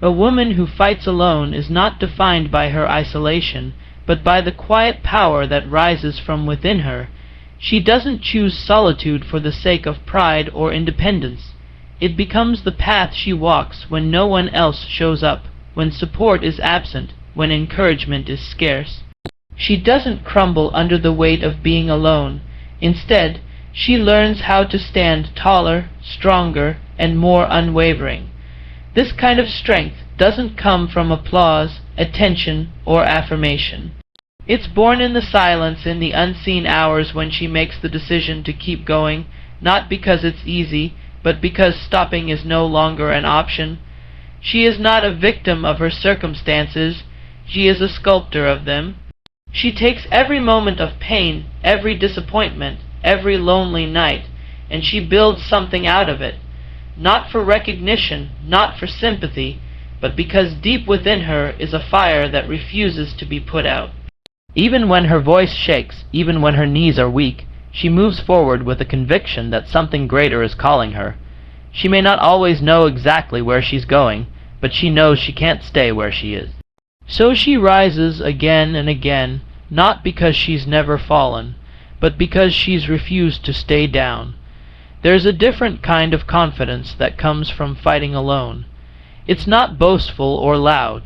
A woman who fights alone is not defined by her isolation, but by the quiet power that rises from within her. She doesn't choose solitude for the sake of pride or independence. It becomes the path she walks when no one else shows up, when support is absent, when encouragement is scarce. She doesn't crumble under the weight of being alone. Instead, she learns how to stand taller, stronger, and more unwavering. This kind of strength doesn't come from applause, attention, or affirmation. It's born in the silence, in the unseen hours when she makes the decision to keep going, not because it's easy, but because stopping is no longer an option. She is not a victim of her circumstances, she is a sculptor of them. She takes every moment of pain, every disappointment, every lonely night, and she builds something out of it. Not for recognition, not for sympathy, but because deep within her is a fire that refuses to be put out. Even when her voice shakes, even when her knees are weak, she moves forward with a conviction that something greater is calling her. She may not always know exactly where she's going, but she knows she can't stay where she is. So she rises again and again, not because she's never fallen, but because she's refused to stay down. There's a different kind of confidence that comes from fighting alone. It's not boastful or loud.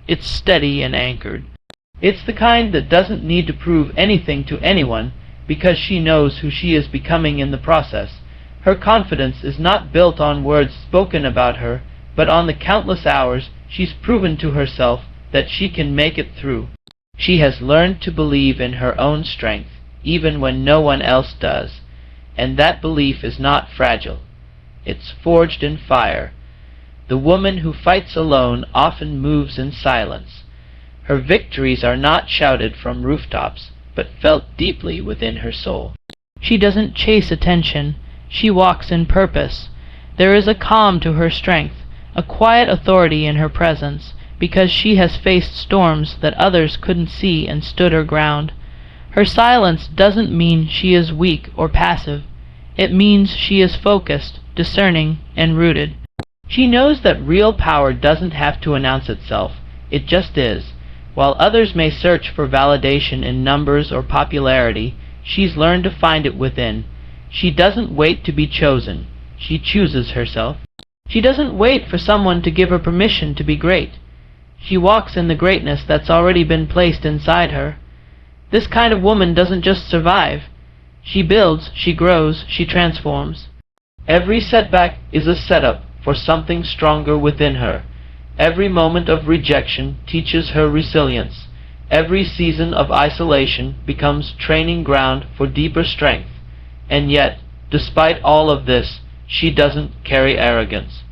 It's steady and anchored. It's the kind that doesn't need to prove anything to anyone because she knows who she is becoming in the process. Her confidence is not built on words spoken about her, but on the countless hours she's proven to herself that she can make it through. She has learned to believe in her own strength, even when no one else does. And that belief is not fragile. It's forged in fire. The woman who fights alone often moves in silence. Her victories are not shouted from rooftops, but felt deeply within her soul. She doesn't chase attention. She walks in purpose. There is a calm to her strength, a quiet authority in her presence, because she has faced storms that others couldn't see and stood her ground. Her silence doesn't mean she is weak or passive. It means she is focused, discerning, and rooted. She knows that real power doesn't have to announce itself. It just is. While others may search for validation in numbers or popularity, she's learned to find it within. She doesn't wait to be chosen. She chooses herself. She doesn't wait for someone to give her permission to be great. She walks in the greatness that's already been placed inside her. This kind of woman doesn't just survive. She builds, she grows, she transforms. Every setback is a setup for something stronger within her. Every moment of rejection teaches her resilience. Every season of isolation becomes training ground for deeper strength. And yet, despite all of this, she doesn't carry arrogance.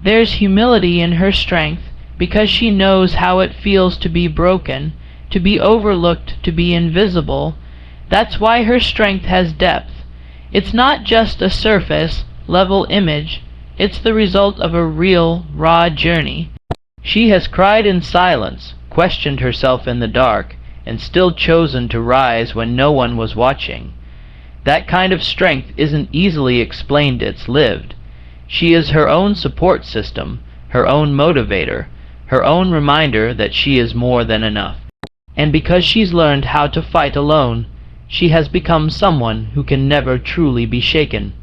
There's humility in her strength because she knows how it feels to be broken, to be overlooked, to be invisible. That's why her strength has depth. It's not just a surface, level image. It's the result of a real, raw journey. She has cried in silence, questioned herself in the dark, and still chosen to rise when no one was watching. That kind of strength isn't easily explained, it's lived. She is her own support system, her own motivator, her own reminder that she is more than enough. And because she's learned how to fight alone, she has become someone who can never truly be shaken.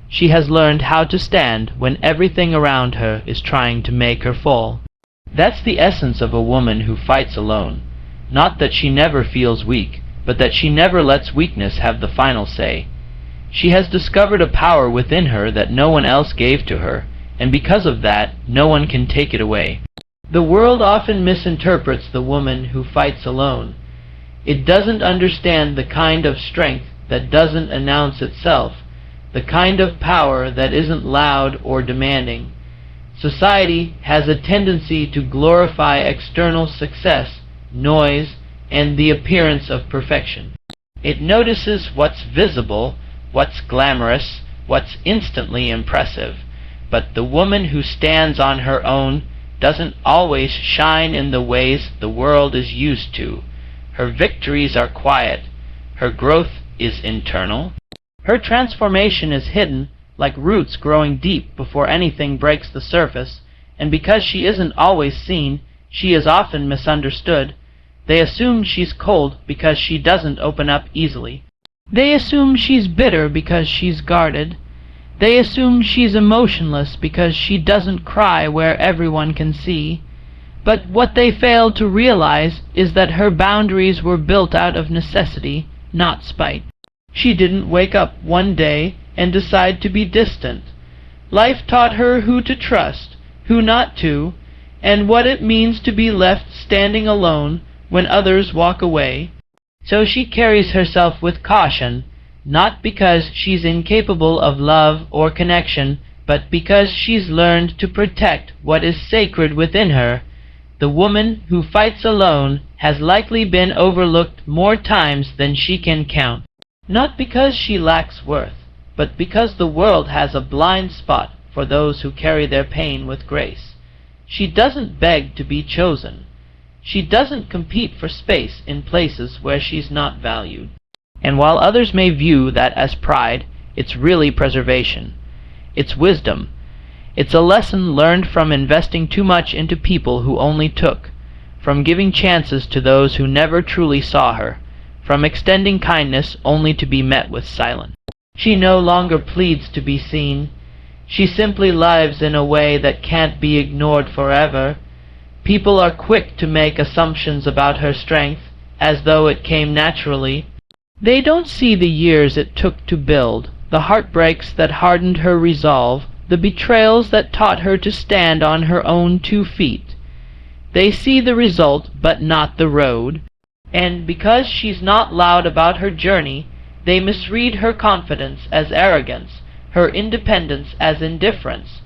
She has learned how to stand when everything around her is trying to make her fall. That's the essence of a woman who fights alone. Not that she never feels weak, but that she never lets weakness have the final say. She has discovered a power within her that no one else gave to her, and because of that, no one can take it away. The world often misinterprets the woman who fights alone. It doesn't understand the kind of strength that doesn't announce itself, the kind of power that isn't loud or demanding. Society has a tendency to glorify external success, noise, and the appearance of perfection. It notices what's visible, what's glamorous, what's instantly impressive. But the woman who stands on her own doesn't always shine in the ways the world is used to. Her victories are quiet. Her growth is internal. Her transformation is hidden, like roots growing deep before anything breaks the surface, and because she isn't always seen, she is often misunderstood. They assume she's cold because she doesn't open up easily. They assume she's bitter because she's guarded. They assume she's emotionless because she doesn't cry where everyone can see. But what they fail to realize is that her boundaries were built out of necessity, not spite. She didn't wake up one day and decide to be distant. Life taught her who to trust, who not to, and what it means to be left standing alone when others walk away. So she carries herself with caution, not because she's incapable of love or connection, but because she's learned to protect what is sacred within her. The woman who fights alone has likely been overlooked more times than she can count, not because she lacks worth, but because the world has a blind spot for those who carry their pain with grace. She doesn't beg to be chosen. She doesn't compete for space in places where she's not valued. And while others may view that as pride, it's really preservation. It's wisdom. It's a lesson learned from investing too much into people who only took, from giving chances to those who never truly saw her, from extending kindness only to be met with silence. She no longer pleads to be seen. She simply lives in a way that can't be ignored forever. People are quick to make assumptions about her strength, as though it came naturally. They don't see the years it took to build, the heartbreaks that hardened her resolve, the betrayals that taught her to stand on her own 2 feet. They see the result, but not the road. And because she's not loud about her journey, they misread her confidence as arrogance, her independence as indifference.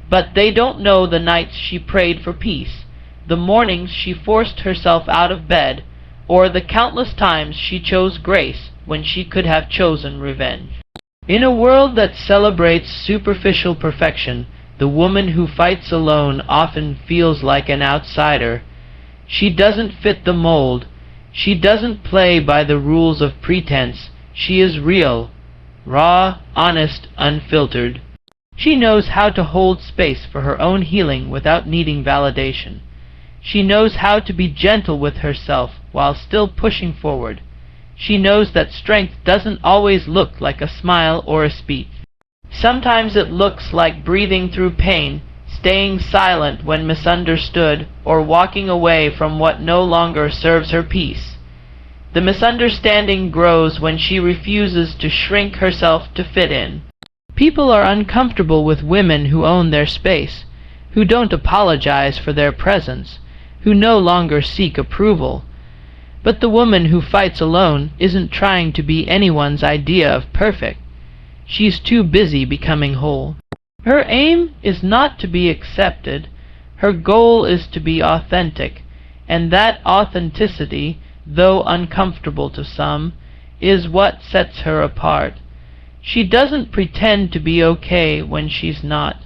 But they don't know the nights she prayed for peace, the mornings she forced herself out of bed, or the countless times she chose grace when she could have chosen revenge. In a world that celebrates superficial perfection, the woman who fights alone often feels like an outsider. She doesn't fit the mold. She doesn't play by the rules of pretense. She is real, raw, honest, unfiltered. She knows how to hold space for her own healing without needing validation. She knows how to be gentle with herself while still pushing forward. She knows that strength doesn't always look like a smile or a speech. Sometimes it looks like breathing through pain, staying silent when misunderstood, or walking away from what no longer serves her peace. The misunderstanding grows when she refuses to shrink herself to fit in. People are uncomfortable with women who own their space, who don't apologize for their presence, who no longer seek approval. But the woman who fights alone isn't trying to be anyone's idea of perfect. She's too busy becoming whole. Her aim is not to be accepted. Her goal is to be authentic, and that authenticity, though uncomfortable to some, is what sets her apart. She doesn't pretend to be okay when she's not.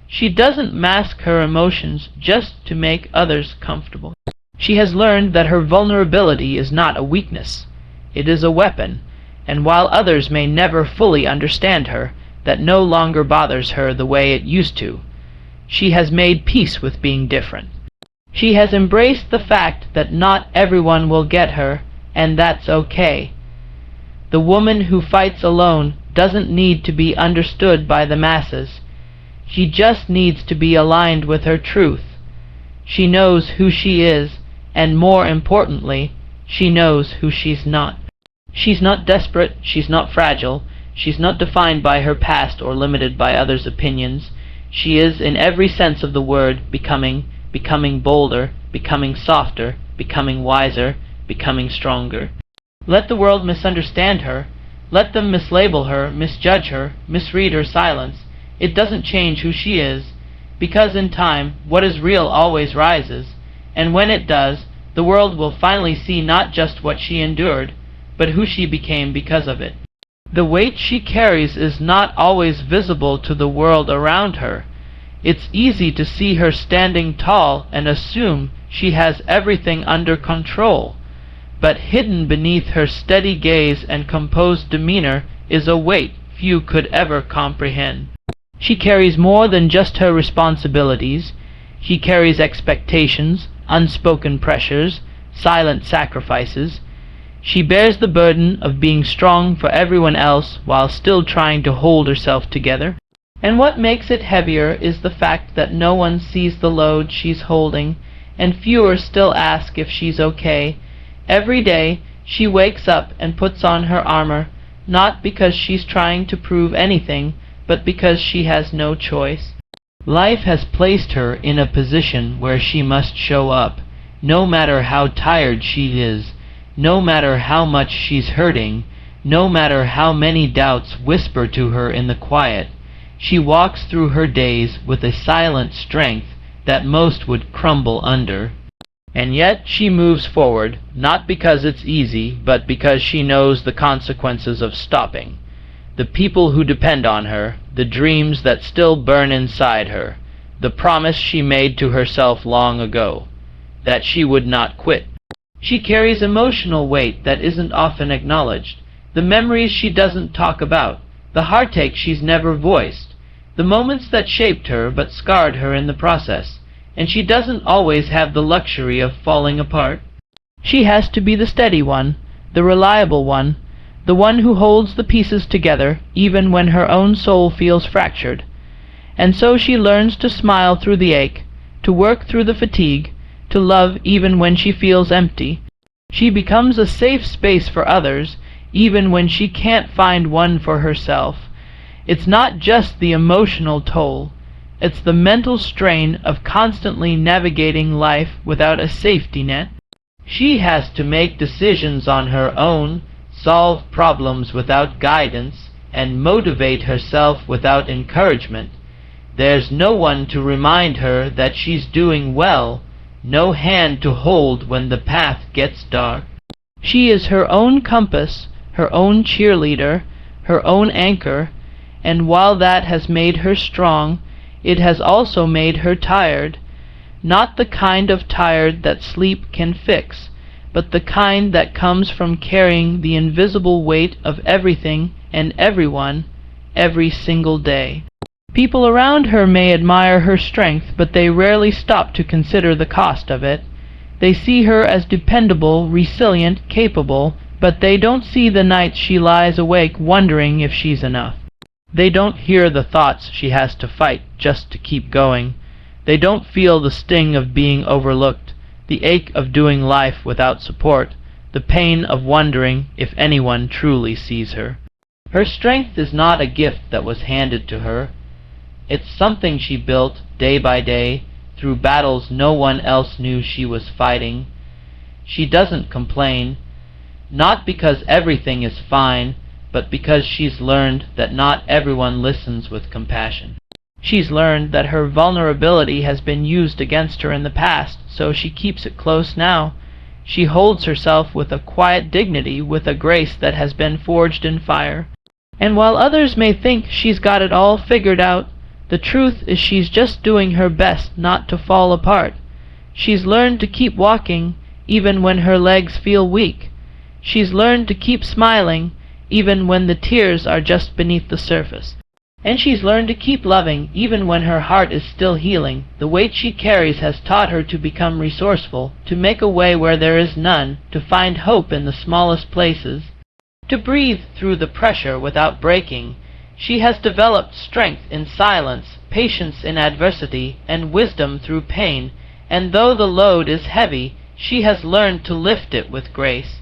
She doesn't mask her emotions just to make others comfortable. She has learned that her vulnerability is not a weakness. It is a weapon, and while others may never fully understand her, that no longer bothers her the way it used to. She has made peace with being different. She has embraced the fact that not everyone will get her, and that's okay. The woman who fights alone doesn't need to be understood by the masses. She just needs to be aligned with her truth. She knows who she is, and more importantly, she knows who she's not. She's not desperate, she's not fragile, she's not defined by her past or limited by others' opinions. She is, in every sense of the word, becoming bolder, becoming softer, becoming wiser, becoming stronger. Let the world misunderstand her. Let them mislabel her, misjudge her, misread her silence. It doesn't change who she is, because in time, what is real always rises, and when it does, the world will finally see not just what she endured, but who she became because of it. The weight she carries is not always visible to the world around her. It's easy to see her standing tall and assume she has everything under control, but hidden beneath her steady gaze and composed demeanor is a weight few could ever comprehend. She carries more than just her responsibilities. She carries expectations, unspoken pressures, silent sacrifices. She bears the burden of being strong for everyone else while still trying to hold herself together. And what makes it heavier is the fact that no one sees the load she's holding, and fewer still ask if she's okay. Every day she wakes up and puts on her armor, not because she's trying to prove anything, but because she has no choice. Life has placed her in a position where she must show up, no matter how tired she is, no matter how much she's hurting, no matter how many doubts whisper to her in the quiet. She walks through her days with a silent strength that most would crumble under. And yet she moves forward, not because it's easy, but because she knows the consequences of stopping. The people who depend on her, the dreams that still burn inside her, the promise she made to herself long ago, that she would not quit. She carries emotional weight that isn't often acknowledged, the memories she doesn't talk about, the heartache she's never voiced, the moments that shaped her but scarred her in the process. And she doesn't always have the luxury of falling apart. She has to be the steady one, the reliable one, the one who holds the pieces together even when her own soul feels fractured. And so she learns to smile through the ache, to work through the fatigue, to love even when she feels empty. She becomes a safe space for others even when she can't find one for herself. It's not just the emotional toll. It's the mental strain of constantly navigating life without a safety net. She has to make decisions on her own, solve problems without guidance, and motivate herself without encouragement. There's no one to remind her that she's doing well, no hand to hold when the path gets dark. She is her own compass, her own cheerleader, her own anchor, and while that has made her strong, it has also made her tired, not the kind of tired that sleep can fix, but the kind that comes from carrying the invisible weight of everything and everyone every single day. People around her may admire her strength, but they rarely stop to consider the cost of it. They see her as dependable, resilient, capable, but they don't see the nights she lies awake wondering if she's enough. They don't hear the thoughts she has to fight just to keep going. They don't feel the sting of being overlooked, the ache of doing life without support, the pain of wondering if anyone truly sees her. Her strength is not a gift that was handed to her. It's something she built day by day through battles no one else knew she was fighting. She doesn't complain, not because everything is fine, but because she's learned that not everyone listens with compassion. She's learned that her vulnerability has been used against her in the past, so she keeps it close now. She holds herself with a quiet dignity, with a grace that has been forged in fire. And while others may think she's got it all figured out, the truth is she's just doing her best not to fall apart. She's learned to keep walking even when her legs feel weak. She's learned to keep smiling even when the tears are just beneath the surface. And she's learned to keep loving even when her heart is still healing. The weight she carries has taught her to become resourceful, to make a way where there is none, to find hope in the smallest places, to breathe through the pressure without breaking. She has developed strength in silence, patience in adversity, and wisdom through pain, and though the load is heavy, she has learned to lift it with grace.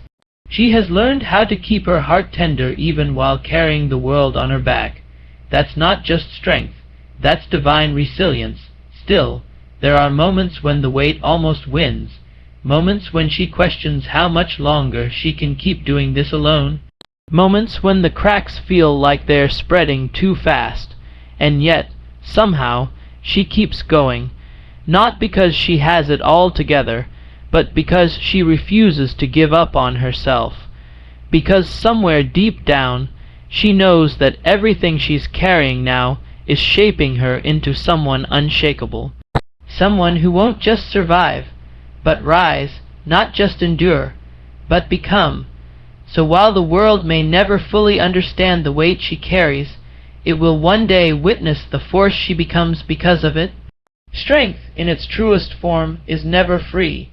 She has learned how to keep her heart tender even while carrying the world on her back. That's not just strength, that's divine resilience. Still, there are moments when the weight almost wins, moments when she questions how much longer she can keep doing this alone, moments when the cracks feel like they're spreading too fast, and yet, somehow, she keeps going, not because she has it all together, but because she refuses to give up on herself, because somewhere deep down she knows that everything she's carrying now is shaping her into someone unshakable, someone who won't just survive, but rise, not just endure, but become. So while the world may never fully understand the weight she carries, it will one day witness the force she becomes because of it. Strength, in its truest form, is never free.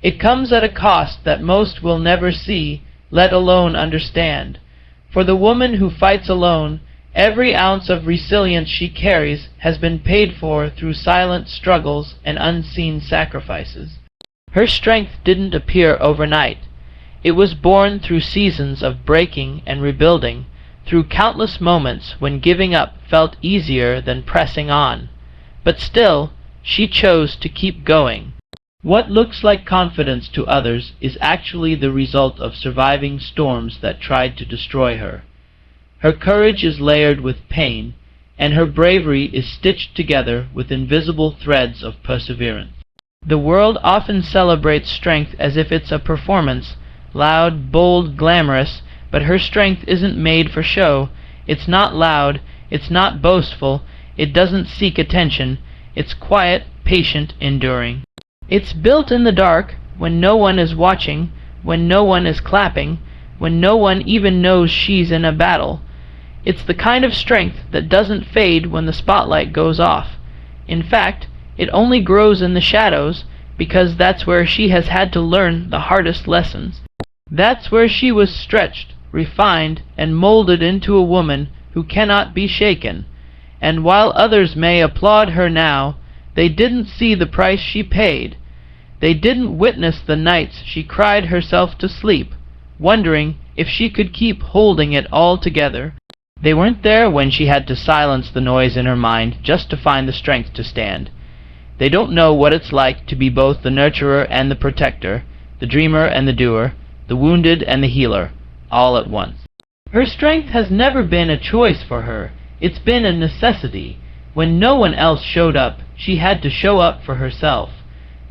It comes at a cost that most will never see, let alone understand. For the woman who fights alone, every ounce of resilience she carries has been paid for through silent struggles and unseen sacrifices. Her strength didn't appear overnight. It was born through seasons of breaking and rebuilding, through countless moments when giving up felt easier than pressing on. But still, she chose to keep going. What looks like confidence to others is actually the result of surviving storms that tried to destroy her. Her courage is layered with pain, and her bravery is stitched together with invisible threads of perseverance. The world often celebrates strength as if it's a performance, loud, bold, glamorous, but her strength isn't made for show. It's not loud, it's not boastful, it doesn't seek attention. It's quiet, patient, enduring. It's built in the dark, when no one is watching, when no one is clapping, when no one even knows she's in a battle. It's the kind of strength that doesn't fade when the spotlight goes off. In fact, it only grows in the shadows, because that's where she has had to learn the hardest lessons. That's where she was stretched, refined, and molded into a woman who cannot be shaken. And while others may applaud her now, they didn't see the price she paid. They didn't witness the nights she cried herself to sleep, wondering if she could keep holding it all together. They weren't there when she had to silence the noise in her mind just to find the strength to stand. They don't know what it's like to be both the nurturer and the protector, the dreamer and the doer, the wounded and the healer, all at once. Her strength has never been a choice for her. It's been a necessity. When no one else showed up, she had to show up for herself.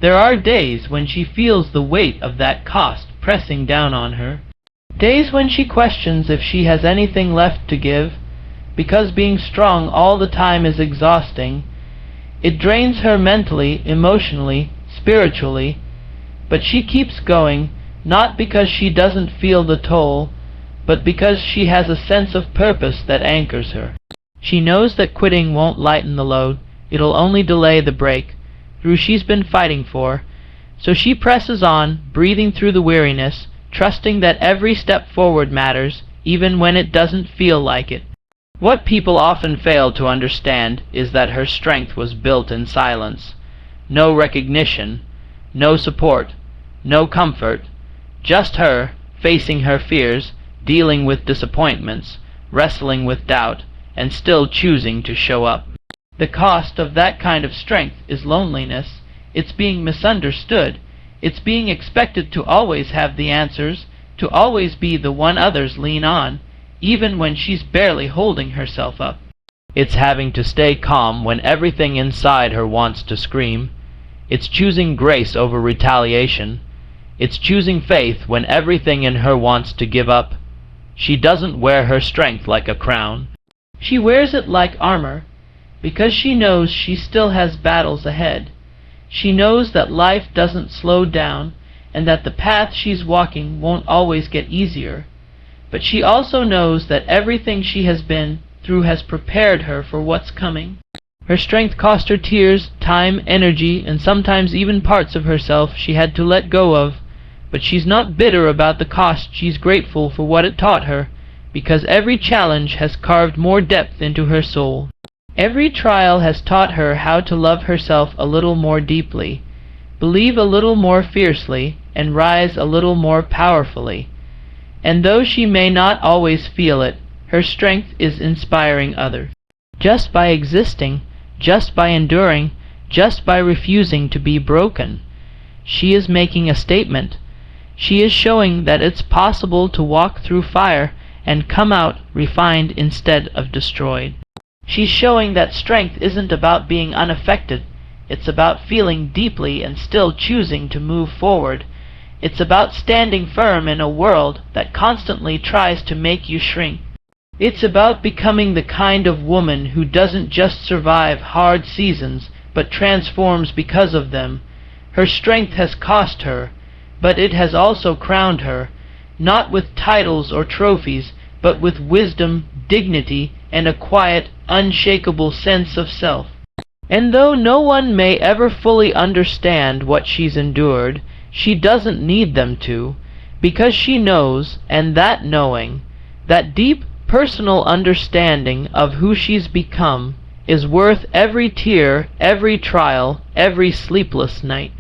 There are days when she feels the weight of that cost pressing down on her. Days when she questions if she has anything left to give, because being strong all the time is exhausting. It drains her mentally, emotionally, spiritually, but she keeps going, not because she doesn't feel the toll, but because she has a sense of purpose that anchors her. She knows that quitting won't lighten the load, it'll only delay the break through she's been fighting for. So she presses on, breathing through the weariness, trusting that every step forward matters, even when it doesn't feel like it. What people often fail to understand is that her strength was built in silence. No recognition, no support, no comfort, just her, facing her fears, dealing with disappointments, wrestling with doubt, and still choosing to show up. The cost of that kind of strength is loneliness. It's being misunderstood. It's being expected to always have the answers, to always be the one others lean on, even when she's barely holding herself up. It's having to stay calm when everything inside her wants to scream. It's choosing grace over retaliation. It's choosing faith when everything in her wants to give up. She doesn't wear her strength like a crown. She wears it like armor, because she knows she still has battles ahead. She knows that life doesn't slow down, and that the path she's walking won't always get easier. But she also knows that everything she has been through has prepared her for what's coming. Her strength cost her tears, time, energy, and sometimes even parts of herself she had to let go of. But she's not bitter about the cost. She's grateful for what it taught her, because every challenge has carved more depth into her soul. Every trial has taught her how to love herself a little more deeply, believe a little more fiercely, and rise a little more powerfully. And though she may not always feel it, her strength is inspiring others. Just by existing, just by enduring, just by refusing to be broken, she is making a statement. She is showing that it's possible to walk through fire and come out refined instead of destroyed. She's showing that strength isn't about being unaffected. It's about feeling deeply and still choosing to move forward. It's about standing firm in a world that constantly tries to make you shrink. It's about becoming the kind of woman who doesn't just survive hard seasons, but transforms because of them. Her strength has cost her, but it has also crowned her, not with titles or trophies, but with wisdom, dignity, and a quiet, unshakable sense of self. And though no one may ever fully understand what she's endured, she doesn't need them to, because she knows, and that knowing, that deep personal understanding of who she's become, is worth every tear, every trial, every sleepless night.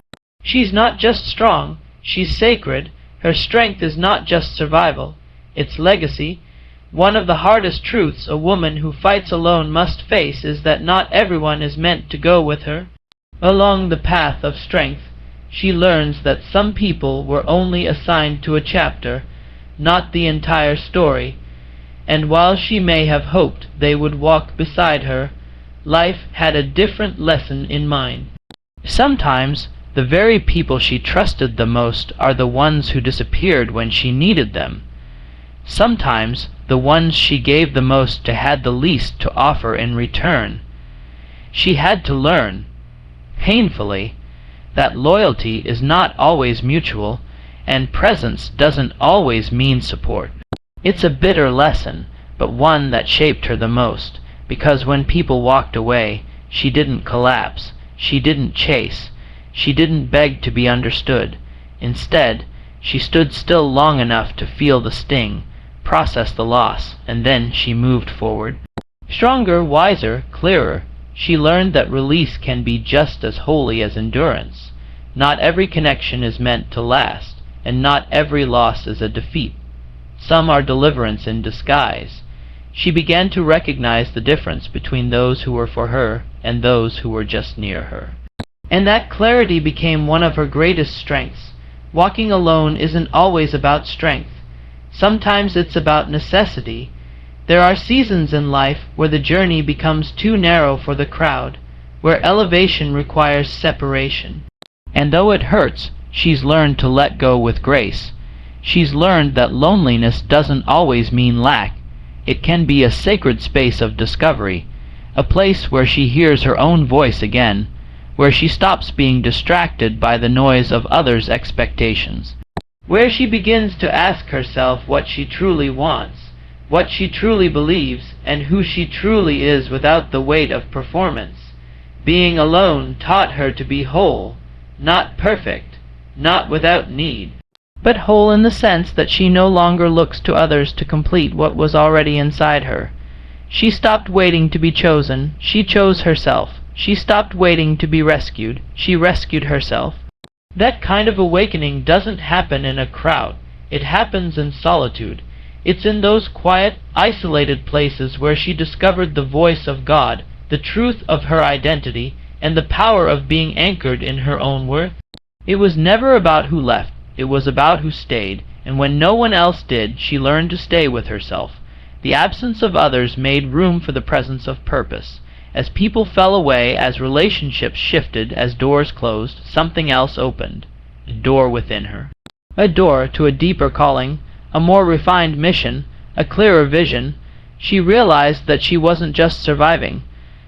She's not just strong, she's sacred. Her strength is not just survival, it's legacy. One of the hardest truths a woman who fights alone must face is that not everyone is meant to go with her along the path of strength. She learns that some people were only assigned to a chapter, not the entire story, and while she may have hoped they would walk beside her, life had a different lesson in mind. Sometimes the very people she trusted the most are the ones who disappeared when she needed them. Sometimes the ones she gave the most to had the least to offer in return. She had to learn, painfully, that loyalty is not always mutual, and presence doesn't always mean support. It's a bitter lesson, but one that shaped her the most, because when people walked away, she didn't collapse, she didn't chase, she didn't beg to be understood. Instead, she stood still long enough to feel the sting, process the loss, and then she moved forward. Stronger, wiser, clearer, she learned that release can be just as holy as endurance. Not every connection is meant to last, and not every loss is a defeat. Some are deliverance in disguise. She began to recognize the difference between those who were for her and those who were just near her. And that clarity became one of her greatest strengths. Walking alone isn't always about strength. Sometimes it's about necessity. There are seasons in life where the journey becomes too narrow for the crowd, where elevation requires separation. And though it hurts, she's learned to let go with grace. She's learned that loneliness doesn't always mean lack. It can be a sacred space of discovery, a place where she hears her own voice again, where she stops being distracted by the noise of others' expectations, where she begins to ask herself what she truly wants, what she truly believes, and who she truly is without the weight of performance. Being alone taught her to be whole, not perfect, not without need, but whole in the sense that she no longer looks to others to complete what was already inside her. She stopped waiting to be chosen, she chose herself. She stopped waiting to be rescued, she rescued herself. That kind of awakening doesn't happen in a crowd, it happens in solitude. It's in those quiet, isolated places where she discovered the voice of God, the truth of her identity, and the power of being anchored in her own worth. It was never about who left, it was about who stayed, and when no one else did, she learned to stay with herself. The absence of others made room for the presence of purpose. As people fell away, as relationships shifted, as doors closed, something else opened. A door within her. A door to a deeper calling, a more refined mission, a clearer vision. She realized that she wasn't just surviving.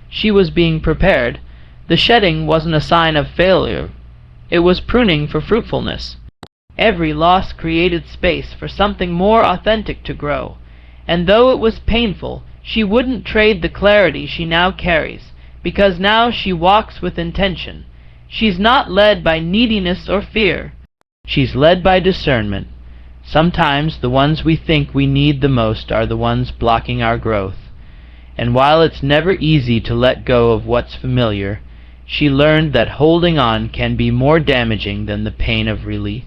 She was being prepared. The shedding wasn't a sign of failure. It was pruning for fruitfulness. Every loss created space for something more authentic to grow. And though it was painful, she wouldn't trade the clarity she now carries, because now she walks with intention. She's not led by neediness or fear. She's led by discernment. Sometimes the ones we think we need the most are the ones blocking our growth. And while it's never easy to let go of what's familiar, she learned that holding on can be more damaging than the pain of release.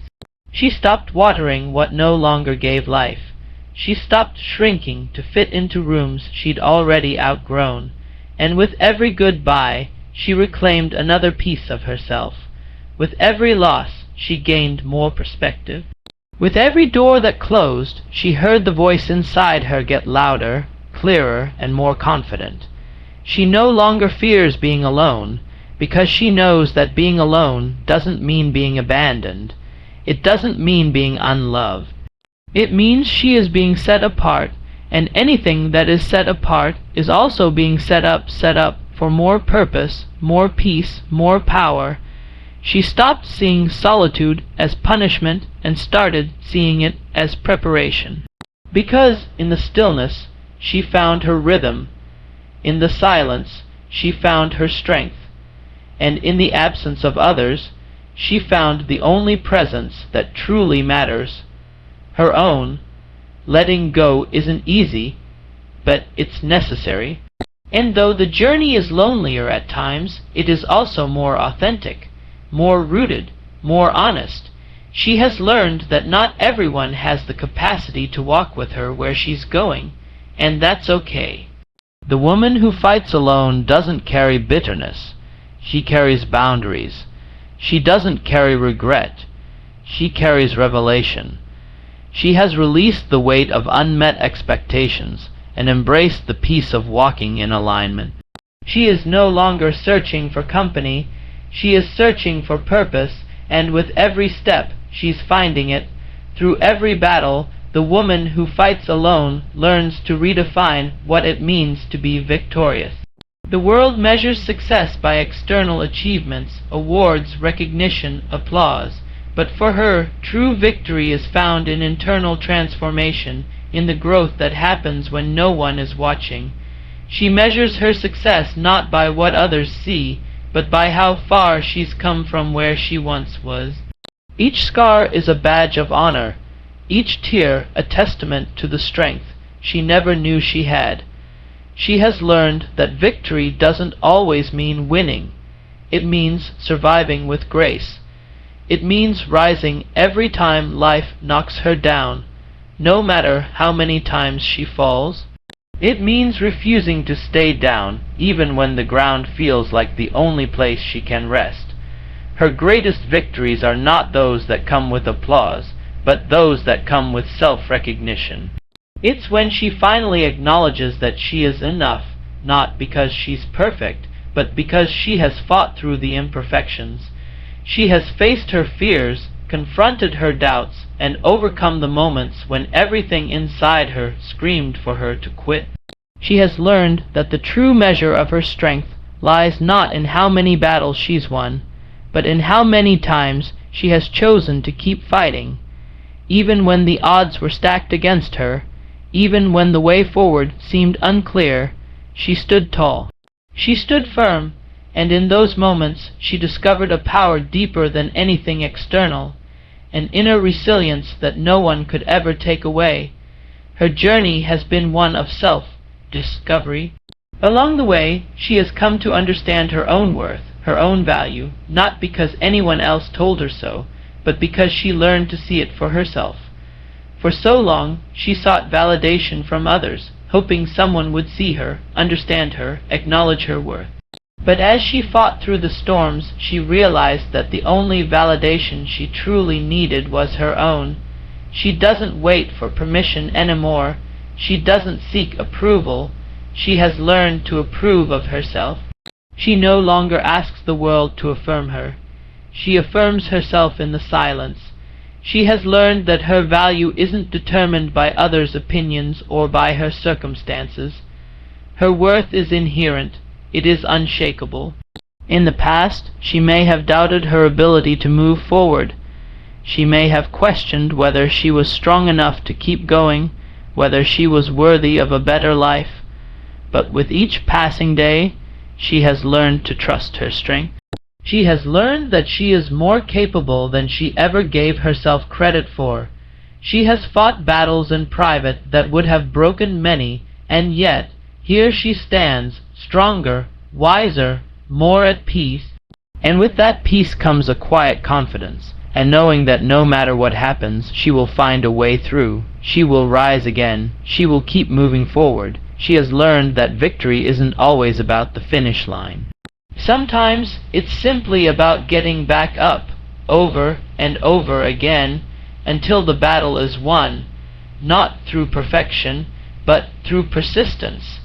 She stopped watering what no longer gave life. She stopped shrinking to fit into rooms she'd already outgrown, and with every goodbye she reclaimed another piece of herself. With every loss she gained more perspective. With every door that closed, she heard the voice inside her get louder, clearer, and more confident. She no longer fears being alone, because she knows that being alone doesn't mean being abandoned. It doesn't mean being unloved. It means she is being set apart, and anything that is set apart is also being set up for more purpose, more peace, more power. She stopped seeing solitude as punishment and started seeing it as preparation. Because in the stillness she found her rhythm. In the silence she found her strength. and in the absence of others, she found the only presence that truly matters, her own. Letting go isn't easy, but it's necessary. And though the journey is lonelier at times, it is also more authentic, more rooted, more honest. She has learned that not everyone has the capacity to walk with her where she's going, and that's okay. The woman who fights alone doesn't carry bitterness. She carries boundaries. She doesn't carry regret. She carries revelation. She has released the weight of unmet expectations and embraced the peace of walking in alignment. She is no longer searching for company. She is searching for purpose, and with every step she's finding it. Through every battle, the woman who fights alone learns to redefine what it means to be victorious. The world measures success by external achievements, awards, recognition, applause. But for her, true victory is found in internal transformation, in the growth that happens when no one is watching. She measures her success not by what others see, but by how far she's come from where she once was. Each scar is a badge of honor, each tear a testament to the strength she never knew she had. She has learned that victory doesn't always mean winning. It means surviving with grace. It means rising every time life knocks her down, no matter how many times she falls. It means refusing to stay down, even when the ground feels like the only place she can rest. Her greatest victories are not those that come with applause, but those that come with self-recognition. It's when she finally acknowledges that she is enough, not because she's perfect, but because she has fought through the imperfections. She has faced her fears, confronted her doubts, and overcome the moments when everything inside her screamed for her to quit. She has learned that the true measure of her strength lies not in how many battles she's won, but in how many times she has chosen to keep fighting. Even when the odds were stacked against her, even when the way forward seemed unclear, she stood tall. She stood firm, and in those moments she discovered a power deeper than anything external, an inner resilience that no one could ever take away. Her journey has been one of self-discovery. Along the way, she has come to understand her own worth, her own value, not because anyone else told her so, but because she learned to see it for herself. For so long, she sought validation from others, hoping someone would see her, understand her, acknowledge her worth. But as she fought through the storms, she realized that the only validation she truly needed was her own. She doesn't wait for permission anymore. She doesn't seek approval. She has learned to approve of herself. She no longer asks the world to affirm her. She affirms herself in the silence. She has learned that her value isn't determined by others' opinions or by her circumstances. Her worth is inherent. It is unshakable. In the past, she may have doubted her ability to move forward. She may have questioned whether she was strong enough to keep going, whether she was worthy of a better life. But with each passing day, she has learned to trust her strength. She has learned that she is more capable than she ever gave herself credit for. She has fought battles in private that would have broken many, and yet here she stands, stronger, wiser, more at peace. And with that peace comes a quiet confidence, and knowing that no matter what happens, she will find a way through. She will rise again. She will keep moving forward. She has learned that victory isn't always about the finish line. Sometimes it's simply about getting back up, over and over again, until the battle is won, not through perfection, but through persistence.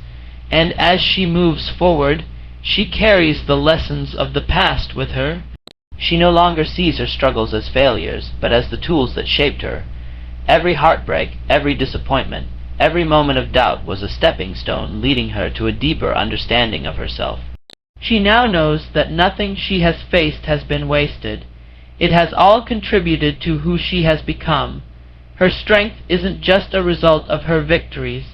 And as she moves forward, she carries the lessons of the past with her. She no longer sees her struggles as failures, but as the tools that shaped her. Every heartbreak, every disappointment, every moment of doubt was a stepping stone leading her to a deeper understanding of herself. She now knows that nothing she has faced has been wasted. It has all contributed to who she has become. Her strength isn't just a result of her victories.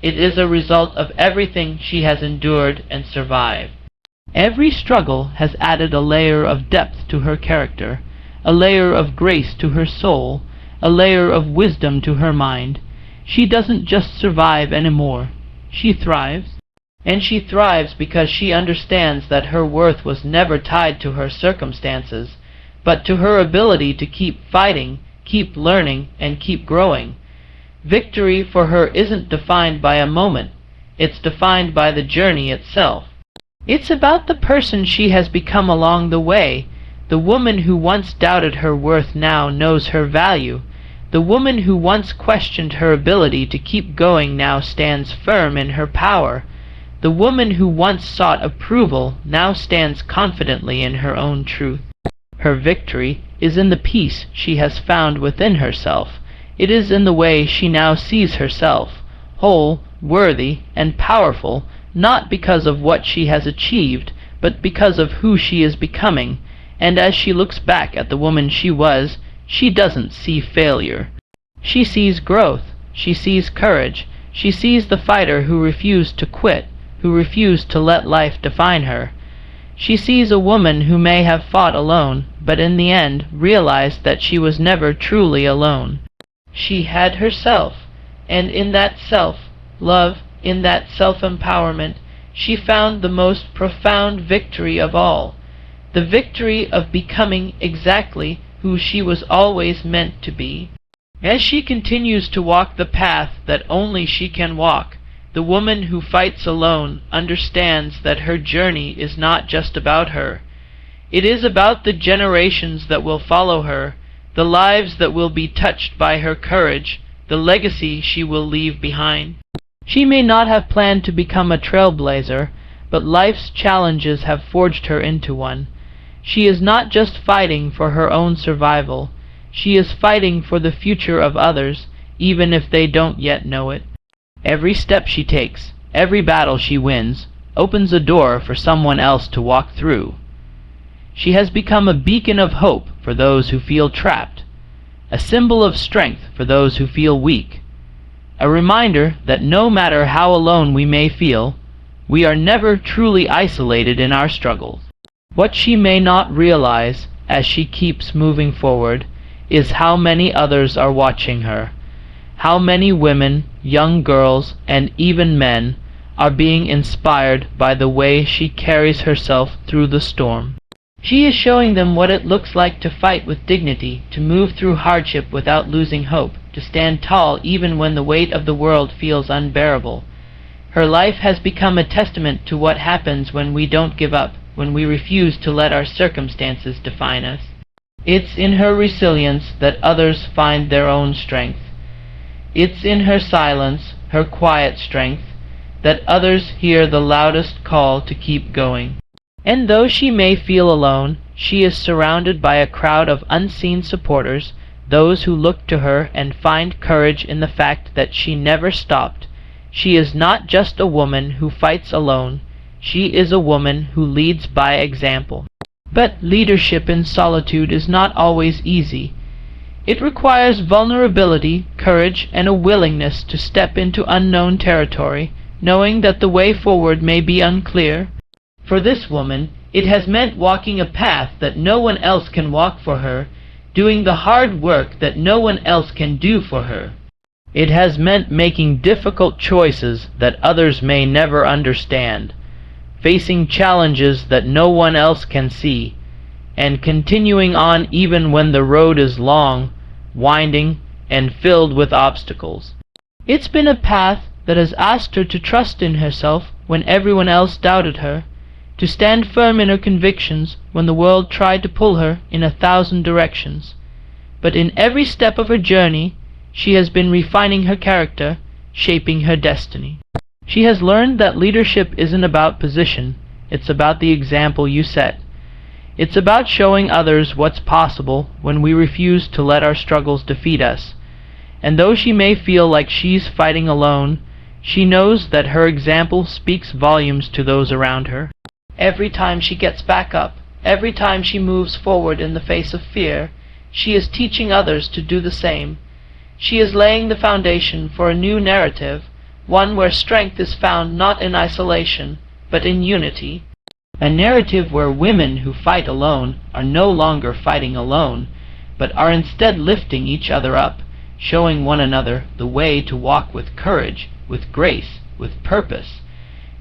It is a result of everything she has endured and survived. Every struggle has added a layer of depth to her character, a layer of grace to her soul, a layer of wisdom to her mind. She doesn't just survive anymore. She thrives. And she thrives because she understands that her worth was never tied to her circumstances, but to her ability to keep fighting, keep learning, and keep growing. Victory for her isn't defined by a moment. It's defined by the journey itself. It's about the person she has become along the way. The woman who once doubted her worth now knows her value. The woman who once questioned her ability to keep going now stands firm in her power. The woman who once sought approval now stands confidently in her own truth. Her victory is in the peace she has found within herself. It is in the way she now sees herself, whole, worthy, and powerful, not because of what she has achieved, but because of who she is becoming. And as she looks back at the woman she was, she doesn't see failure. She sees growth. She sees courage. She sees the fighter who refused to quit, who refused to let life define her. She sees a woman who may have fought alone, but in the end realized that she was never truly alone. She had herself, and in that self-love, in that self-empowerment, she found the most profound victory of all, the victory of becoming exactly who she was always meant to be. As she continues to walk the path that only she can walk, the woman who fights alone understands that her journey is not just about her. It is about the generations that will follow her, the lives that will be touched by her courage, the legacy she will leave behind. She may not have planned to become a trailblazer, but life's challenges have forged her into one. She is not just fighting for her own survival. She is fighting for the future of others, even if they don't yet know it. Every step she takes, every battle she wins, opens a door for someone else to walk through. She has become a beacon of hope for those who feel trapped, a symbol of strength for those who feel weak, a reminder that no matter how alone we may feel, we are never truly isolated in our struggles. What she may not realize as she keeps moving forward is how many others are watching her, how many women, young girls, and even men are being inspired by the way she carries herself through the storm. She is showing them what it looks like to fight with dignity, to move through hardship without losing hope, to stand tall even when the weight of the world feels unbearable. Her life has become a testament to what happens when we don't give up, when we refuse to let our circumstances define us. It's in her resilience that others find their own strength. It's in her silence, her quiet strength, that others hear the loudest call to keep going. And though she may feel alone, she is surrounded by a crowd of unseen supporters, those who look to her and find courage in the fact that she never stopped. She is not just a woman who fights alone. She is a woman who leads by example. But leadership in solitude is not always easy. It requires vulnerability, courage, and a willingness to step into unknown territory, knowing that the way forward may be unclear. For this woman, it has meant walking a path that no one else can walk for her, doing the hard work that no one else can do for her. It has meant making difficult choices that others may never understand, facing challenges that no one else can see, and continuing on even when the road is long, winding, and filled with obstacles. It's been a path that has asked her to trust in herself when everyone else doubted her, to stand firm in her convictions when the world tried to pull her in 1,000 directions. But in every step of her journey, she has been refining her character, shaping her destiny. She has learned that leadership isn't about position, it's about the example you set. It's about showing others what's possible when we refuse to let our struggles defeat us. And though she may feel like she's fighting alone, she knows that her example speaks volumes to those around her. Every time she gets back up, every time she moves forward in the face of fear, she is teaching others to do the same. She is laying the foundation for a new narrative, one where strength is found not in isolation, but in unity. A narrative where women who fight alone are no longer fighting alone, but are instead lifting each other up, showing one another the way to walk with courage, with grace, with purpose.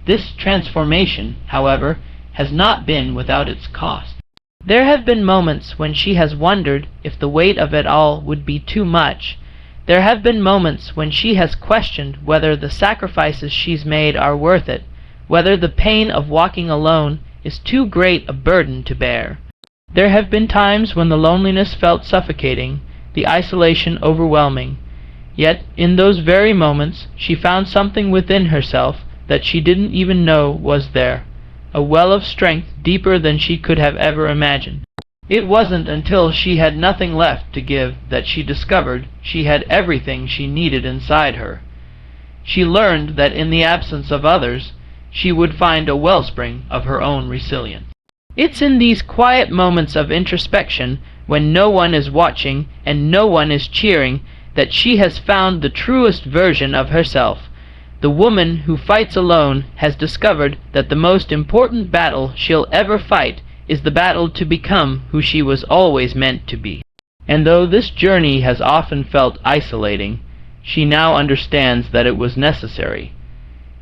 This transformation, however, has not been without its cost. There have been moments when she has wondered if the weight of it all would be too much. There have been moments when she has questioned whether the sacrifices she's made are worth it, whether the pain of walking alone is too great a burden to bear. There have been times when the loneliness felt suffocating, the isolation overwhelming. Yet, in those very moments, she found something within herself that she didn't even know was there, a well of strength deeper than she could have ever imagined. It wasn't until she had nothing left to give that she discovered she had everything she needed inside her. She learned that in the absence of others, she would find a wellspring of her own resilience. It's in these quiet moments of introspection, when no one is watching and no one is cheering, that she has found the truest version of herself. The woman who fights alone has discovered that the most important battle she'll ever fight is the battle to become who she was always meant to be. And though this journey has often felt isolating, she now understands that it was necessary.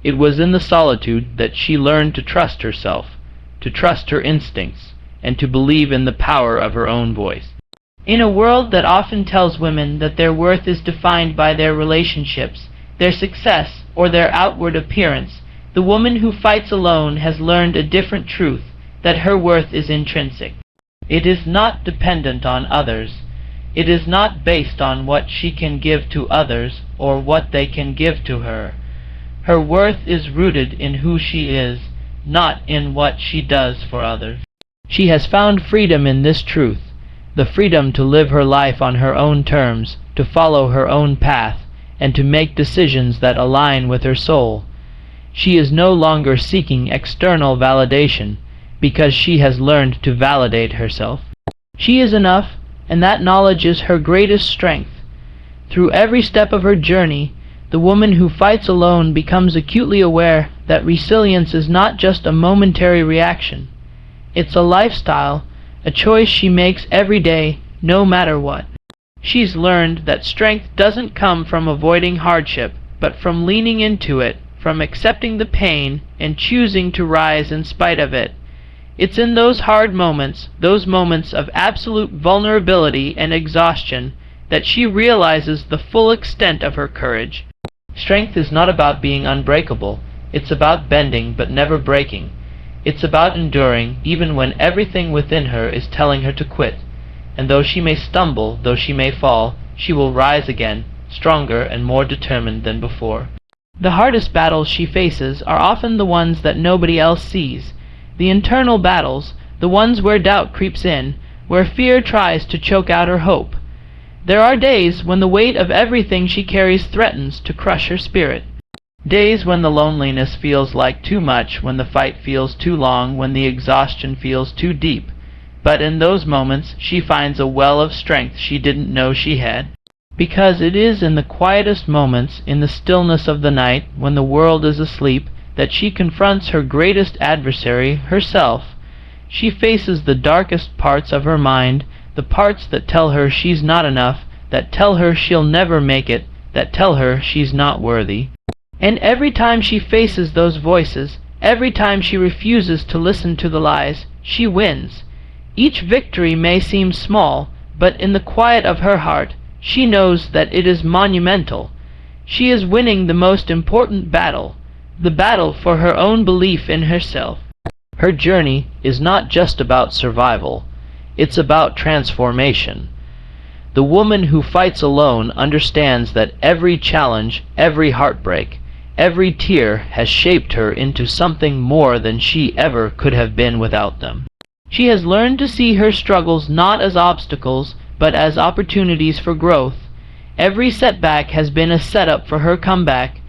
It was in the solitude that she learned to trust herself, to trust her instincts, and to believe in the power of her own voice. In a world that often tells women that their worth is defined by their relationships, their success, or their outward appearance, the woman who fights alone has learned a different truth, that her worth is intrinsic. It is not dependent on others. It is not based on what she can give to others or what they can give to her. Her worth is rooted in who she is, not in what she does for others. She has found freedom in this truth, the freedom to live her life on her own terms, to follow her own path, and to make decisions that align with her soul. She is no longer seeking external validation, because she has learned to validate herself. She is enough, and that knowledge is her greatest strength. Through every step of her journey, the woman who fights alone becomes acutely aware that resilience is not just a momentary reaction. It's a lifestyle, a choice she makes every day, no matter what. She's learned that strength doesn't come from avoiding hardship, but from leaning into it, from accepting the pain and choosing to rise in spite of it. It's in those hard moments, those moments of absolute vulnerability and exhaustion, that she realizes the full extent of her courage. Strength is not about being unbreakable. It's about bending but never breaking. It's about enduring even when everything within her is telling her to quit. And though she may stumble, though she may fall, she will rise again, stronger and more determined than before. The hardest battles she faces are often the ones that nobody else sees. The internal battles, the ones where doubt creeps in, where fear tries to choke out her hope. There are days when the weight of everything she carries threatens to crush her spirit. Days when the loneliness feels like too much, when the fight feels too long, when the exhaustion feels too deep. But in those moments she finds a well of strength she didn't know she had. Because it is in the quietest moments, in the stillness of the night, when the world is asleep, that she confronts her greatest adversary, herself. She faces the darkest parts of her mind, the parts that tell her she's not enough, that tell her she'll never make it, that tell her she's not worthy. And every time she faces those voices, every time she refuses to listen to the lies, she wins. Each victory may seem small, but in the quiet of her heart, she knows that it is monumental. She is winning the most important battle, the battle for her own belief in herself. Her journey is not just about survival, it's about transformation. The woman who fights alone understands that every challenge, every heartbreak, every tear has shaped her into something more than she ever could have been without them. She has learned to see her struggles not as obstacles, but as opportunities for growth. Every setback has been a setup for her comeback.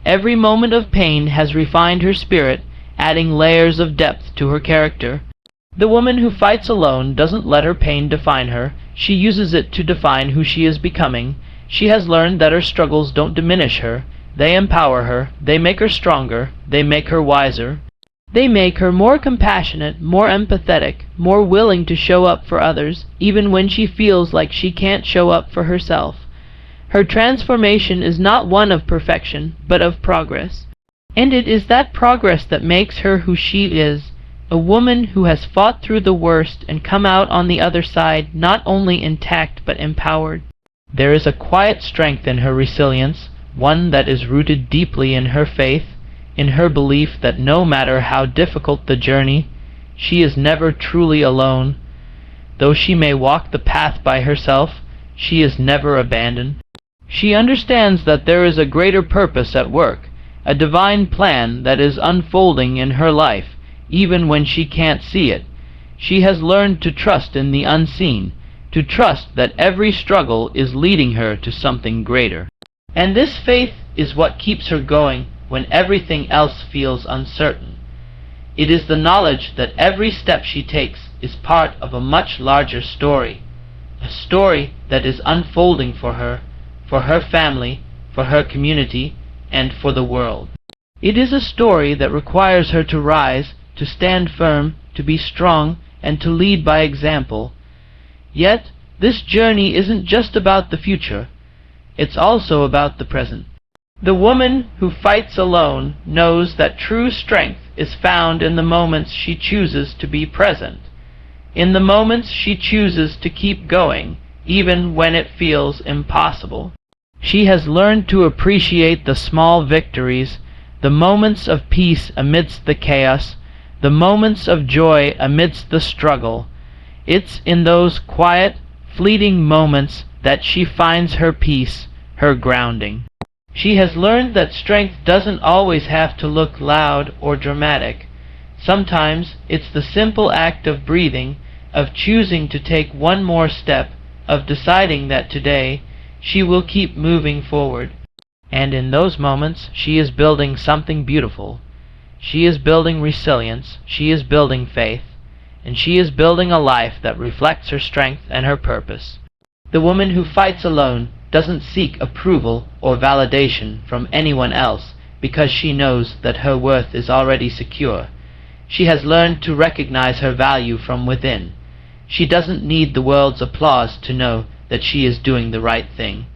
Every moment of pain has refined her spirit, adding layers of depth to her character. The woman who fights alone doesn't let her pain define her. She uses it to define who she is becoming. She has learned that her struggles don't diminish her. They empower her. They make her stronger. They make her wiser. They make her more compassionate, more empathetic, more willing to show up for others, even when she feels like she can't show up for herself. Her transformation is not one of perfection, but of progress. And it is that progress that makes her who she is, a woman who has fought through the worst and come out on the other side not only intact but empowered. There is a quiet strength in her resilience, one that is rooted deeply in her faith, in her belief that no matter how difficult the journey, she is never truly alone. Though she may walk the path by herself, she is never abandoned. She understands that there is a greater purpose at work, a divine plan that is unfolding in her life, even when she can't see it. She has learned to trust in the unseen, to trust that every struggle is leading her to something greater. And this faith is what keeps her going when everything else feels uncertain. It is the knowledge that every step she takes is part of a much larger story, a story that is unfolding for her family, for her community, and for the world. It is a story that requires her to rise, to stand firm, to be strong, and to lead by example. Yet, this journey isn't just about the future, it's also about the present. The woman who fights alone knows that true strength is found in the moments she chooses to be present, in the moments she chooses to keep going, even when it feels impossible. She has learned to appreciate the small victories, the moments of peace amidst the chaos, the moments of joy amidst the struggle. It's in those quiet, fleeting moments that she finds her peace, her grounding. She has learned that strength doesn't always have to look loud or dramatic. Sometimes it's the simple act of breathing, of choosing to take one more step, of deciding that today she will keep moving forward. And in those moments she is building something beautiful. She is building resilience, she is building faith, and she is building a life that reflects her strength and her purpose. The woman who fights alone doesn't seek approval or validation from anyone else because she knows that her worth is already secure. She has learned to recognize her value from within. She doesn't need the world's applause to know that she is doing the right thing.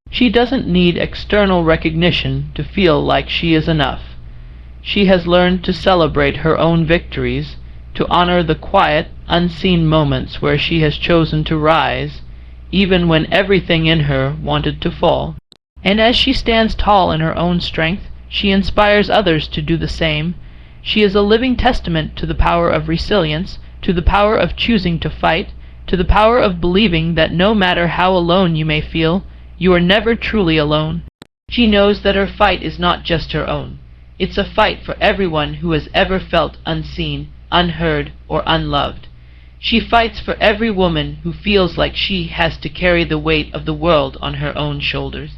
She doesn't need external recognition to feel like she is enough. She has learned to celebrate her own victories, to honor the quiet, unseen moments where she has chosen to rise, even when everything in her wanted to fall. And as she stands tall in her own strength, she inspires others to do the same. She is a living testament to the power of resilience, to the power of choosing to fight, to the power of believing that no matter how alone you may feel, you are never truly alone. She knows that her fight is not just her own. It's a fight for everyone who has ever felt unseen, unheard, or unloved. She fights for every woman who feels like she has to carry the weight of the world on her own shoulders.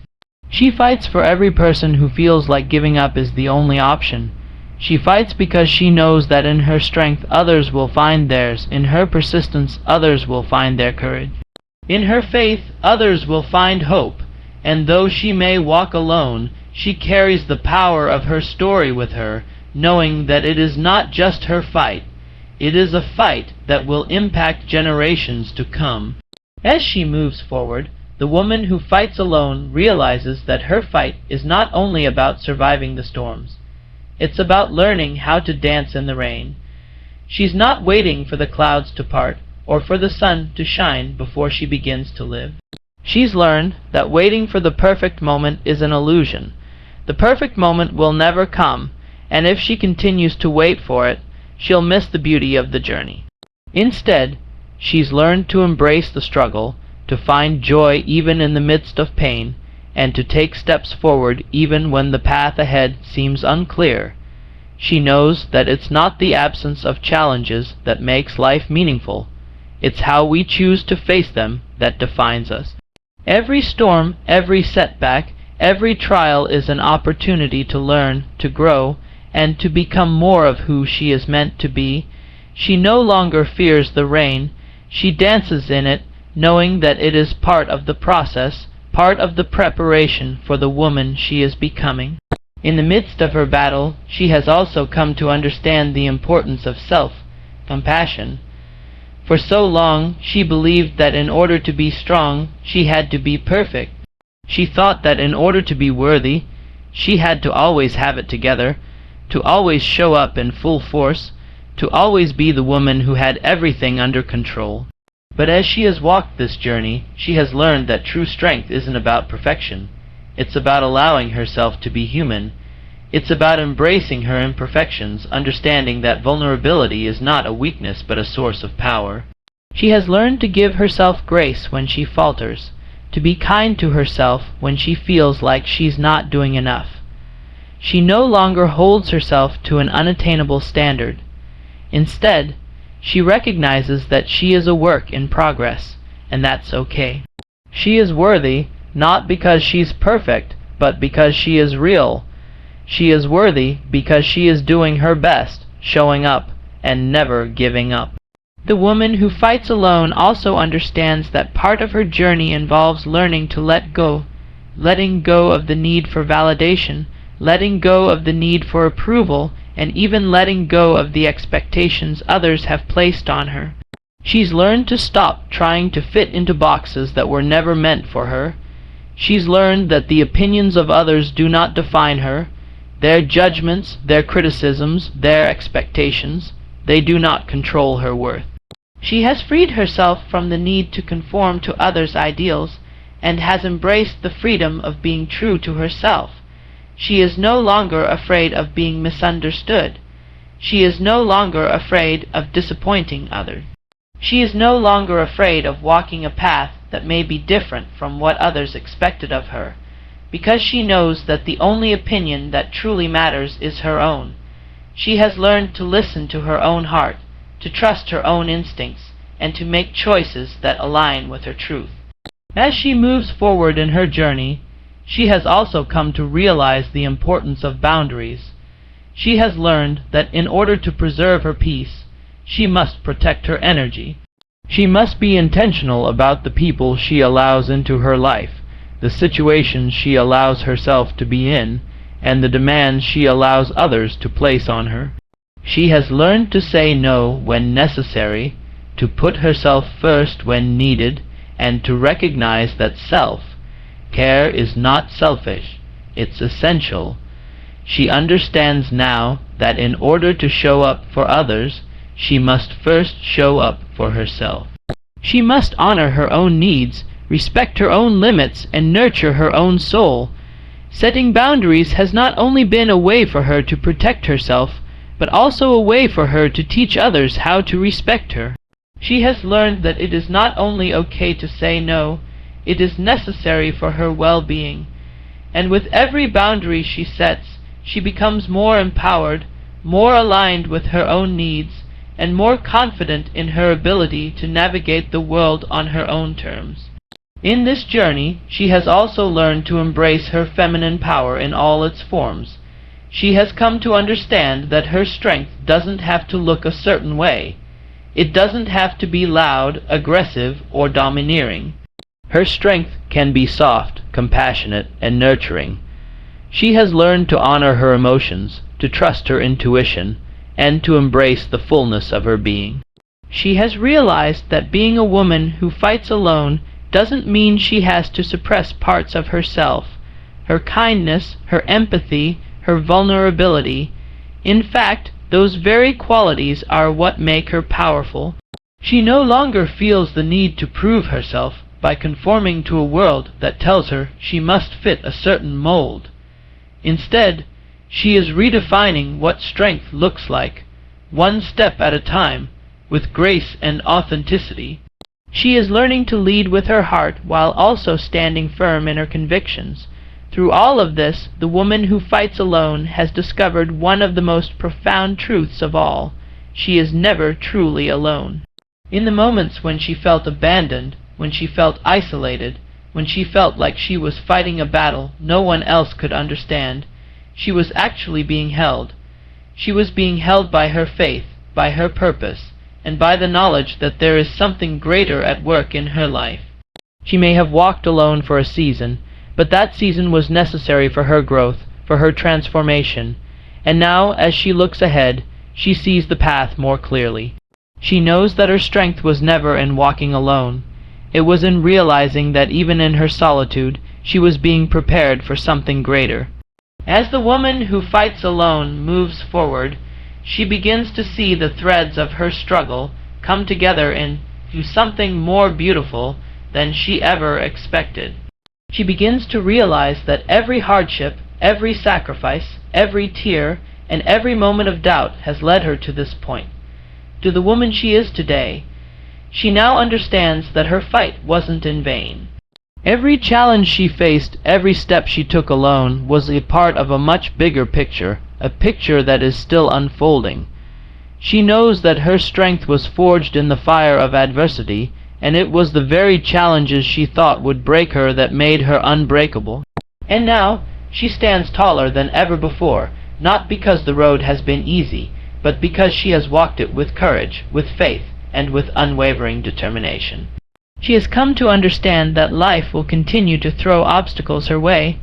She fights for every person who feels like giving up is the only option. She fights because she knows that in her strength others will find theirs, in her persistence others will find their courage. In her faith others will find hope, and though she may walk alone, she carries the power of her story with her, knowing that it is not just her fight. It is a fight that will impact generations to come. As she moves forward, the woman who fights alone realizes that her fight is not only about surviving the storms. It's about learning how to dance in the rain. She's not waiting for the clouds to part or for the sun to shine before she begins to live. She's learned that waiting for the perfect moment is an illusion. The perfect moment will never come, and if she continues to wait for it, she'll miss the beauty of the journey. Instead, she's learned to embrace the struggle, to find joy even in the midst of pain, and to take steps forward even when the path ahead seems unclear. She knows that it's not the absence of challenges that makes life meaningful. It's how we choose to face them that defines us. Every storm, every setback, every trial is an opportunity to learn, to grow, and to become more of who she is meant to be. She no longer fears the rain. She dances in it, knowing that it is part of the process, part of the preparation for the woman she is becoming. In the midst of her battle, she has also come to understand the importance of self-compassion. For so long, she believed that in order to be strong, she had to be perfect. She thought that in order to be worthy, she had to always have it together, to always show up in full force, to always be the woman who had everything under control. But as she has walked this journey, she has learned that true strength isn't about perfection. It's about allowing herself to be human. It's about embracing her imperfections, understanding that vulnerability is not a weakness but a source of power. She has learned to give herself grace when she falters, to be kind to herself when she feels like she's not doing enough. She no longer holds herself to an unattainable standard. Instead, she recognizes that she is a work in progress, and that's okay. She is worthy not because she's perfect, but because she is real. She is worthy because she is doing her best, showing up, and never giving up. The woman who fights alone also understands that part of her journey involves learning to let go, letting go of the need for validation, letting go of the need for approval, and even letting go of the expectations others have placed on her. She's learned to stop trying to fit into boxes that were never meant for her. She's learned that the opinions of others do not define her. Their judgments, their criticisms, their expectations, they do not control her worth. She has freed herself from the need to conform to others' ideals, and has embraced the freedom of being true to herself. She is no longer afraid of being misunderstood. She is no longer afraid of disappointing others. She is no longer afraid of walking a path that may be different from what others expected of her, because she knows that the only opinion that truly matters is her own. She has learned to listen to her own heart, to trust her own instincts, and to make choices that align with her truth. As she moves forward in her journey, she has also come to realize the importance of boundaries. She has learned that in order to preserve her peace, she must protect her energy. She must be intentional about the people she allows into her life, the situations she allows herself to be in, and the demands she allows others to place on her. She has learned to say no when necessary, to put herself first when needed, and to recognize that self-care is not selfish, it's essential. She understands now that in order to show up for others, she must first show up for herself. She must honor her own needs, respect her own limits, and nurture her own soul. Setting boundaries has not only been a way for her to protect herself, but also a way for her to teach others how to respect her. She has learned that it is not only okay to say no, it is necessary for her well-being. And with every boundary she sets, she becomes more empowered, more aligned with her own needs, and more confident in her ability to navigate the world on her own terms. In this journey, she has also learned to embrace her feminine power in all its forms. She has come to understand that her strength doesn't have to look a certain way. It doesn't have to be loud, aggressive, or domineering. Her strength can be soft, compassionate, and nurturing. She has learned to honor her emotions, to trust her intuition, and to embrace the fullness of her being. She has realized that being a woman who fights alone doesn't mean she has to suppress parts of herself, her kindness, her empathy, her vulnerability. In fact, those very qualities are what make her powerful. She no longer feels the need to prove herself by conforming to a world that tells her she must fit a certain mold. Instead, she is redefining what strength looks like, one step at a time, with grace and authenticity. She is learning to lead with her heart while also standing firm in her convictions. Through all of this, the woman who fights alone has discovered one of the most profound truths of all. She is never truly alone. In the moments when she felt abandoned, when she felt isolated, when she felt like she was fighting a battle no one else could understand, she was actually being held. She was being held by her faith, by her purpose, and by the knowledge that there is something greater at work in her life. She may have walked alone for a season, but that season was necessary for her growth, for her transformation, and now, as she looks ahead, she sees the path more clearly. She knows that her strength was never in walking alone. It was in realizing that even in her solitude, she was being prepared for something greater. As the woman who fights alone moves forward, she begins to see the threads of her struggle come together into something more beautiful than she ever expected. She begins to realize that every hardship, every sacrifice, every tear, and every moment of doubt has led her to this point, to the woman she is today. She now understands that her fight wasn't in vain. Every challenge she faced, every step she took alone, was a part of a much bigger picture, a picture that is still unfolding. She knows that her strength was forged in the fire of adversity, and it was the very challenges she thought would break her that made her unbreakable. And now she stands taller than ever before, not because the road has been easy, but because she has walked it with courage, with faith, and with unwavering determination. She has come to understand that life will continue to throw obstacles her way,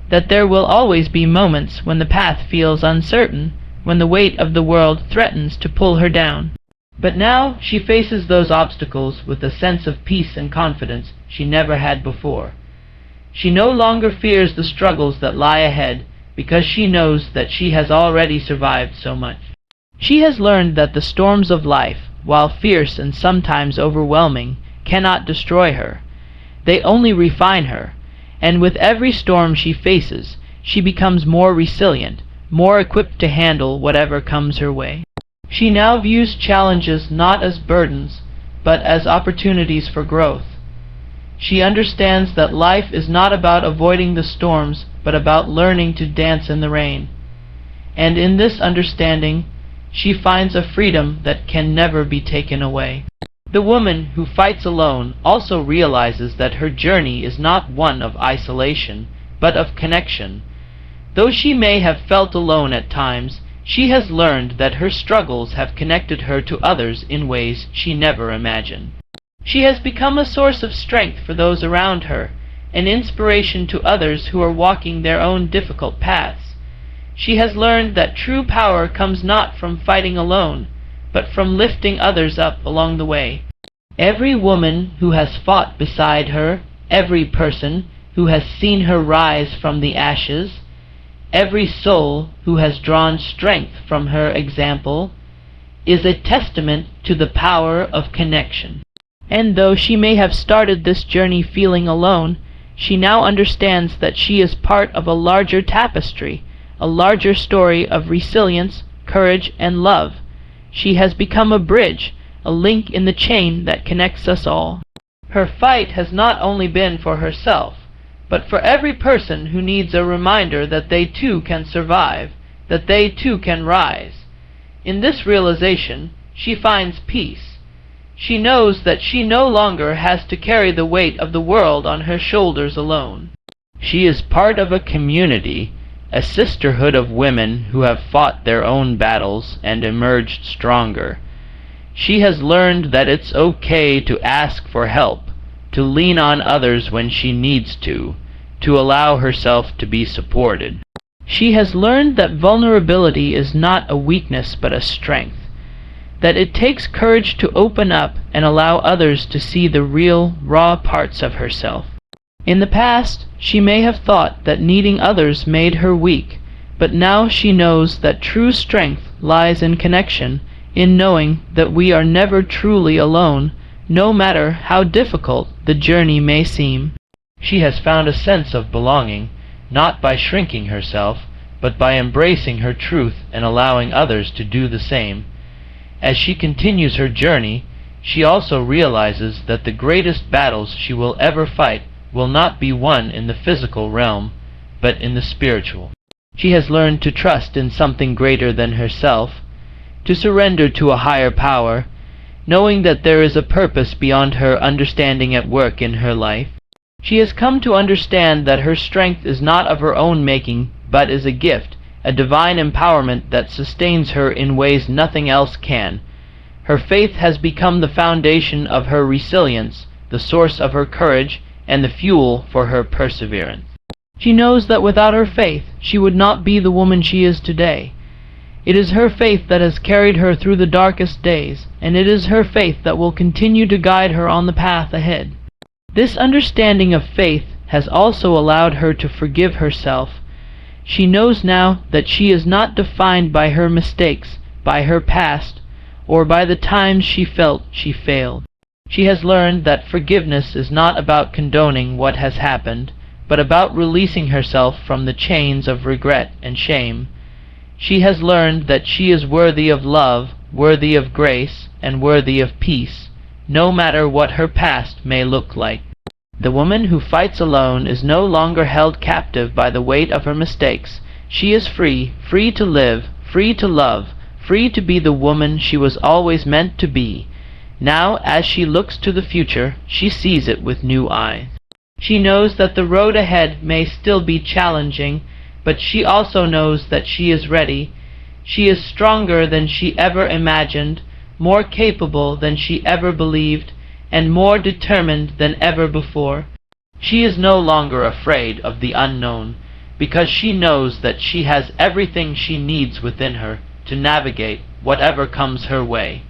that there will always be moments when the path feels uncertain, when the weight of the world threatens to pull her down. But now she faces those obstacles with a sense of peace and confidence she never had before. She no longer fears the struggles that lie ahead, because she knows that she has already survived so much. She has learned that the storms of life, while fierce and sometimes overwhelming, cannot destroy her. They only refine her, and with every storm she faces, she becomes more resilient, more equipped to handle whatever comes her way. She now views challenges not as burdens, but as opportunities for growth. She understands that life is not about avoiding the storms, but about learning to dance in the rain. And in this understanding, she finds a freedom that can never be taken away. The woman who fights alone also realizes that her journey is not one of isolation, but of connection. Though she may have felt alone at times, she has learned that her struggles have connected her to others in ways she never imagined. She has become a source of strength for those around her, an inspiration to others who are walking their own difficult paths. She has learned that true power comes not from fighting alone, but from lifting others up along the way. Every woman who has fought beside her, every person who has seen her rise from the ashes, every soul who has drawn strength from her example, is a testament to the power of connection. And though she may have started this journey feeling alone, she now understands that she is part of a larger tapestry, a larger story of resilience, courage, and love. She has become a bridge, a link in the chain that connects us all. Her fight has not only been for herself, but for every person who needs a reminder that they too can survive, that they too can rise. In this realization, she finds peace. She knows that she no longer has to carry the weight of the world on her shoulders alone. She is part of a community, a sisterhood of women who have fought their own battles and emerged stronger. She has learned that it's okay to ask for help, to lean on others when she needs to allow herself to be supported. She has learned that vulnerability is not a weakness but a strength, that it takes courage to open up and allow others to see the real, raw parts of herself. In the past, she may have thought that needing others made her weak, but now she knows that true strength lies in connection, in knowing that we are never truly alone, no matter how difficult the journey may seem. She has found a sense of belonging, not by shrinking herself, but by embracing her truth and allowing others to do the same. As she continues her journey, she also realizes that the greatest battles she will ever fight will not be won in the physical realm, but in the spiritual. She has learned to trust in something greater than herself, to surrender to a higher power, knowing that there is a purpose beyond her understanding at work in her life. She has come to understand that her strength is not of her own making, but is a gift, a divine empowerment that sustains her in ways nothing else can. Her faith has become the foundation of her resilience, the source of her courage, and the fuel for her perseverance. She knows that without her faith she would not be the woman she is today. It is her faith that has carried her through the darkest days, and it is her faith that will continue to guide her on the path ahead. This understanding of faith has also allowed her to forgive herself. She knows now that she is not defined by her mistakes, by her past, or by the times she felt she failed. She has learned that forgiveness is not about condoning what has happened, but about releasing herself from the chains of regret and shame. She has learned that she is worthy of love, worthy of grace, and worthy of peace, no matter what her past may look like. The woman who fights alone is no longer held captive by the weight of her mistakes. She is free, free to live, free to love, free to be the woman she was always meant to be. Now, as she looks to the future, she sees it with new eyes. She knows that the road ahead may still be challenging, but she also knows that she is ready. She is stronger than she ever imagined, more capable than she ever believed, and more determined than ever before. She is no longer afraid of the unknown, because she knows that she has everything she needs within her to navigate whatever comes her way.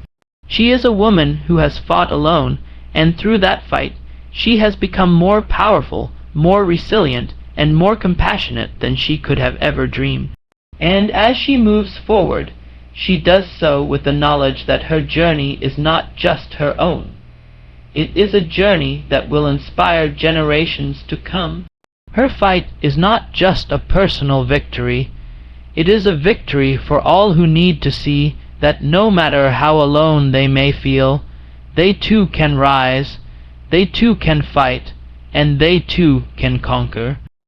She is a woman who has fought alone, and through that fight she has become more powerful, more resilient, and more compassionate than she could have ever dreamed. And as she moves forward, she does so with the knowledge that her journey is not just her own. It is a journey that will inspire generations to come. Her fight is not just a personal victory. It is a victory for all who need to see that no matter how alone they may feel, they too can rise, they too can fight, and they too can conquer.